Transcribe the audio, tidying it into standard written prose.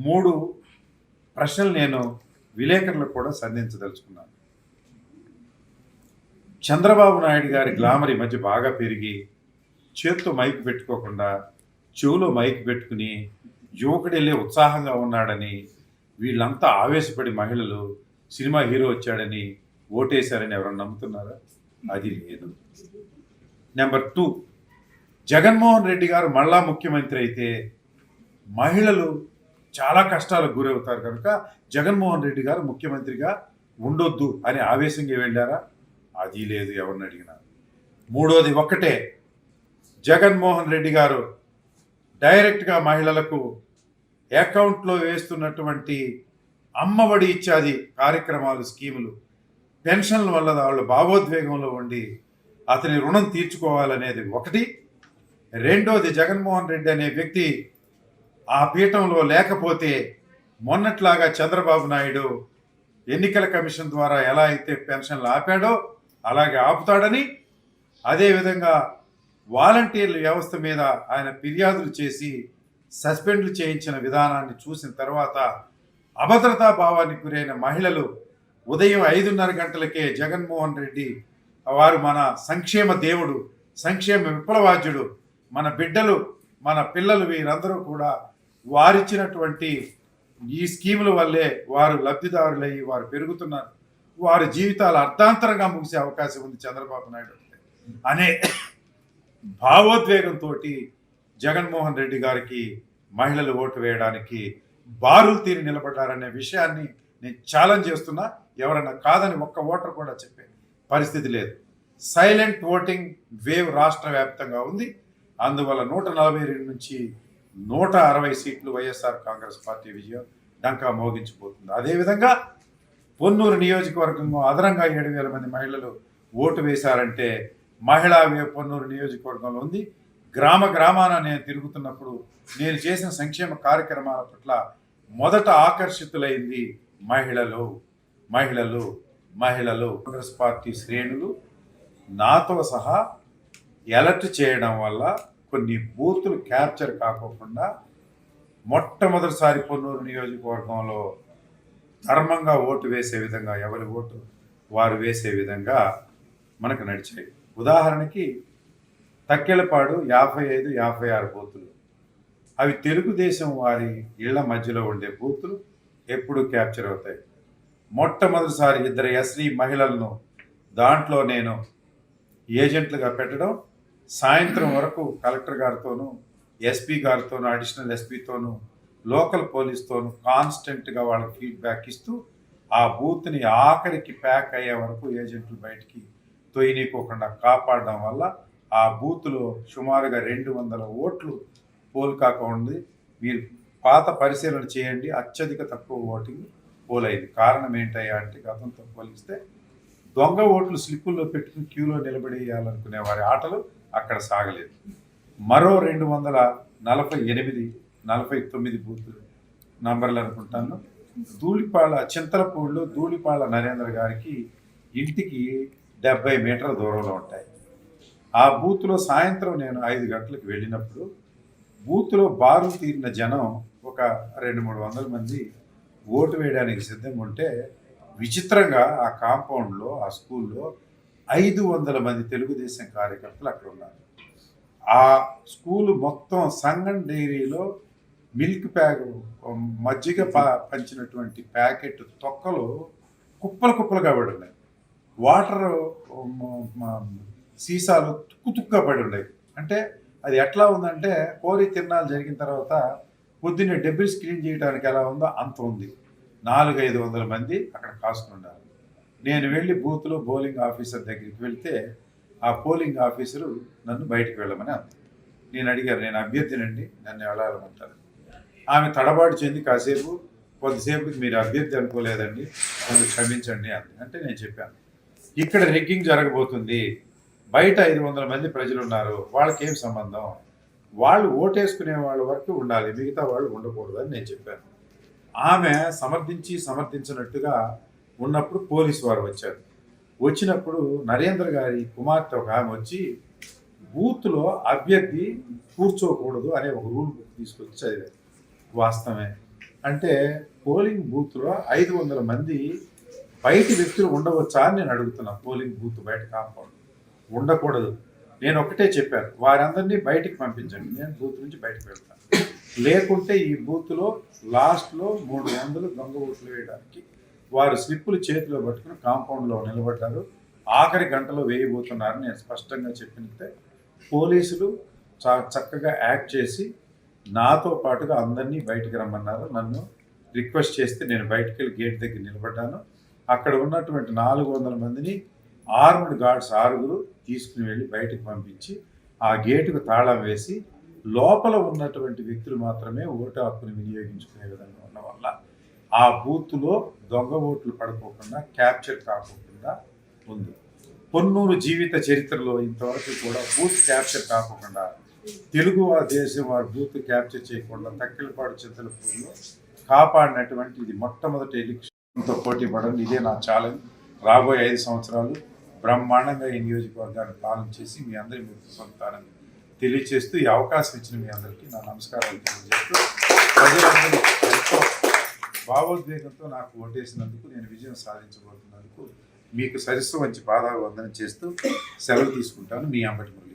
3 ప్రశ్నలు నేను విలేకరులకు కూడా సంధించదలుచుకున్నాను. చంద్రబాబు నాయుడు గారి గ్లామర్ ఈ మధ్య బాగా పెరిగి చేత్తో మైక్ పెట్టుకోకుండా చెవులో మైక్ పెట్టుకుని యువకుడెళ్ళే ఉత్సాహంగా ఉన్నాడని వీళ్ళంతా ఆవేశపడి మహిళలు సినిమా హీరో వచ్చాడని ఓటేశారని ఎవరన్నా నమ్ముతున్నారా? అది లేదు. నెంబర్ 2, జగన్మోహన్ రెడ్డి గారు మళ్ళా ముఖ్యమంత్రి అయితే మహిళలు చాలా కష్టాలకు గురవుతారు కనుక జగన్మోహన్ రెడ్డి గారు ముఖ్యమంత్రిగా ఉండొద్దు అని ఆవేశంగా వెళ్ళారా? అది లేదు, ఎవరిని అడిగినా. 3వది ఒక్కటే, జగన్మోహన్ రెడ్డి గారు డైరెక్ట్గా మహిళలకు అకౌంట్లో వేస్తున్నటువంటి అమ్మఒడి ఇత్యాది కార్యక్రమాలు, స్కీములు, పెన్షన్ల వల్ల వాళ్ళు భావోద్వేగంలో ఉండి అతని రుణం తీర్చుకోవాలనేది ఒకటి. 2వది, జగన్మోహన్ రెడ్డి అనే వ్యక్తి ఆ పీఠంలో లేకపోతే మొన్నట్లాగా చంద్రబాబు నాయుడు ఎన్నికల కమిషన్ ద్వారా ఎలా అయితే పెన్షన్లు ఆపాడో అలాగే ఆపుతాడని, అదేవిధంగా వాలంటీర్ల వ్యవస్థ మీద ఆయన ఫిర్యాదులు చేసి సస్పెండ్లు చేయించిన విధానాన్ని చూసిన తర్వాత అభద్రతా భావానికి గురైన మహిళలు ఉదయం 5:30 గంటలకే జగన్మోహన్ రెడ్డి వారు మన సంక్షేమ దేవుడు, సంక్షేమ విప్లవాద్యుడు, మన బిడ్డలు, మన పిల్లలు, వీరందరూ కూడా వారిచ్చినటువంటి ఈ స్కీముల వల్లే వారు లబ్ధిదారులయ్యి వారు పెరుగుతున్నారు, వారి జీవితాలు అర్థాంతరంగా ముగిసే అవకాశం ఉంది చంద్రబాబు నాయుడు అనే భావోద్వేగంతో జగన్మోహన్ రెడ్డి గారికి మహిళలు ఓటు వేయడానికి బారులు తీరి నిలబడ్డారనే విషయాన్ని నేను ఛాలెంజ్ చేస్తున్నా. ఎవరన్నా కాదని ఒక్క ఓటర్ కూడా చెప్పే పరిస్థితి లేదు. సైలెంట్ ఓటింగ్ వేవ్ రాష్ట్ర వ్యాప్తంగా ఉంది. అందువల్ల 142 నుంచి 160 సీట్లు వైఎస్ఆర్ కాంగ్రెస్ పార్టీ విజయం డంకా మోగించిపోతుంది. అదేవిధంగా పొన్నూరు నియోజకవర్గంలో అదనంగా 7,000 మంది మహిళలు ఓటు వేశారంటే మహిళా పొన్నూరు నియోజకవర్గంలో ఉంది. గ్రామ గ్రామాన నేను తిరుగుతున్నప్పుడు నేను చేసిన సంక్షేమ కార్యక్రమాల పట్ల మొదట ఆకర్షితులైంది మహిళలు. కాంగ్రెస్ పార్టీ శ్రేణులు నాతో సహా ఎలర్ట్ చేయడం వల్ల కొన్ని బూతులు క్యాప్చర్ కాకోకుండా మొట్టమొదటిసారి పొన్నూరు నియోజకవర్గంలో ధర్మంగా ఓటు వేసే విధంగా, ఎవరి ఓటు వారు వేసే విధంగా మనకు నడిచాయి. ఉదాహరణకి తక్కెలపాడు 55, 56 బూతులు, అవి తెలుగుదేశం వారి ఇళ్ల మధ్యలో ఉండే బూతులు ఎప్పుడు క్యాప్చర్ అవుతాయి. మొట్టమొదటిసారి 2 ఎస్సీ మహిళలను దాంట్లో నేను ఏజెంట్లుగా పెట్టడం, సాయంత్రం వరకు కలెక్టర్ గారితోనూ, ఎస్పీ గారితోనూ, అడిషనల్ ఎస్పీతోనూ, లోకల్ పోలీస్తోనూ కాన్స్టెంట్గా వాళ్ళకి ఫీడ్బ్యాక్ ఇస్తూ ఆ బూత్ని ఆఖరికి ప్యాక్ అయ్యే వరకు ఏజెంట్లు బయటికి తొయ్యనీకోకుండా కాపాడడం వల్ల ఆ బూత్లో సుమారుగా 200 ఓట్లు పోల్ కాకుండా మీరు పాత పరిశీలన చేయండి, అత్యధిక తక్కువ ఓటింగ్ పోలైంది. కారణం ఏంటయ్యా అంటే గతంతో పోలిస్తే దొంగ ఓట్లు స్లిప్పుల్లో పెట్టుకుని క్యూలో నిలబడేయాలనుకునే వారి ఆటలు అక్కడ సాగలేదు. మరో 248, 49 బూతులు నంబర్లు అనుకుంటాను. చింతలపూడిలో ధూళిపాళ్ళ నరేంద్ర గారికి ఇంటికి 70 మీటర్ల దూరంలో ఉంటాయి. ఆ బూత్లో సాయంత్రం నేను 5 గంటలకు వెళ్ళినప్పుడు బూత్లో బారులు తీరిన జనం ఒక 200-300 మంది ఓటు వేయడానికి సిద్ధంగా ఉంటే విచిత్రంగా ఆ కాంపౌండ్లో, ఆ స్కూల్లో 500 మంది తెలుగుదేశం కార్యకర్తలు అక్కడ ఉన్నారు. ఆ స్కూలు మొత్తం సంగం డైరీలో మిల్క్ మజ్జిగ పంచినటువంటి ప్యాకెట్ తొక్కలు కుప్పలుగా పడి ఉన్నాయి. వాటర్ సీసాలు తుక్కుగా పడి ఉన్నాయి. అంటే అది ఎట్లా ఉందంటే కోరి తిరణాలు జరిగిన తర్వాత పొద్దున్నే డెబ్రిస్ క్లీన్ చేయడానికి ఎలా ఉందో అంత ఉంది. 400-500 మంది అక్కడ కాసుకుని ఉన్నారు. నేను వెళ్ళి బూత్లో పోలింగ్ ఆఫీసర్ దగ్గరికి వెళ్తే ఆ పోలింగ్ ఆఫీసరు నన్ను బయటకు వెళ్ళమని అంది. నేను అడిగాను, నేను అభ్యర్థినండి, నన్ను వెళ్ళాలమంటారు. ఆమె తడబాటు చెంది కొద్దిసేపుకి మీరు అభ్యర్థి అనుకోలేదండి, నన్ను క్షమించండి అంది. అంటే నేను చెప్పాను, ఇక్కడ రెగ్గింగ్ జరగబోతుంది, బయట 500 మంది ప్రజలు ఉన్నారు, వాళ్ళకేం సంబంధం, వాళ్ళు ఓటేసుకునే వాళ్ళ వరకు ఉండాలి, మిగతా వాళ్ళు ఉండకూడదు అని నేను చెప్పాను. ఆమె సమర్థించినట్టుగా ఉన్నప్పుడు పోలీసు వారు వచ్చారు. వచ్చినప్పుడు నరేంద్ర గారి కుమార్తె ఒక ఆమె వచ్చి బూత్లో అభ్యర్థి కూర్చోకూడదు అనే ఒక రూల్ బుక్ తీసుకొచ్చి చదివారు. వాస్తవమే, అంటే పోలింగ్ బూత్లో 500 మంది బయటి వ్యక్తులు ఉండవచ్చా అని నేను అడుగుతున్నా. పోలింగ్ బూత్ బయట కాంపౌండ్ ఉండకూడదు. నేను ఒకటే చెప్పాను, వారందరినీ బయటికి పంపించండి, నేను బూత్ నుంచి బయటకు వెళ్తాను. లేకుంటే ఈ బూత్లో లాస్ట్లో 300 దొంగ ఓట్లు వేయడానికి వారు స్లిప్పులు చేతిలో పట్టుకుని కాంపౌండ్లో నిలబడ్డారు. ఆఖరి గంటలో వేయబోతున్నారని నేను స్పష్టంగా చెప్పితే పోలీసులు చక్కగా యాక్ట్ చేసి నాతో పాటుగా అందరినీ బయటికి రమ్మన్నారు. నన్ను రిక్వెస్ట్ చేస్తే నేను బయటికి వెళ్ళి గేట్ దగ్గర నిలబడ్డాను. అక్కడ ఉన్నటువంటి 400 మందిని ఆర్మ్డ్ గార్డ్స్ 6 తీసుకుని వెళ్ళి బయటకు పంపించి ఆ గేటుకు తాళం వేసి లోపల ఉన్నటువంటి వ్యక్తులు మాత్రమే ఓటు హక్కుని వినియోగించుకునే విధంగా ఉన్న వల్ల ఆ బూత్లో దొంగ ఓట్లు పడుకోకుండా క్యాప్చర్ కాకుండా ఉంది. పొన్నూరు జీవిత చరిత్రలో ఇంతవరకు కూడా బూత్ క్యాప్చర్ కాకుండా తెలుగు దేశం వారు బూత్ క్యాప్చర్ చేయకుండా తక్కిలపాడు చింతలపూడిలో కాపాడినటువంటి ఇది మొట్టమొదటి ఎలక్షన్తో పోటీ పడండి. ఇదే నా ఛాలెంజ్. రాబోయే 5 సంవత్సరాలు బ్రహ్మాండంగా ఈ నియోజకవర్గాన్ని పాలన చేసి మీ అందరి మెప్పు పొందుతారని తెలియజేస్తూ ఈ అవకాశం ఇచ్చిన మీ అందరికీ నా నమస్కారాలు తెలియజేస్తూ ప్రజలందరూ ఎంతో భావోద్వేగంతో నాకు ఓటేసినందుకు, నేను విజయం సాధించబోతున్నందుకు మీకు సరస్సు మంచి పాదాభివందనం చేస్తూ సెలవు తీసుకుంటాను. మీ అంబటి మురళి.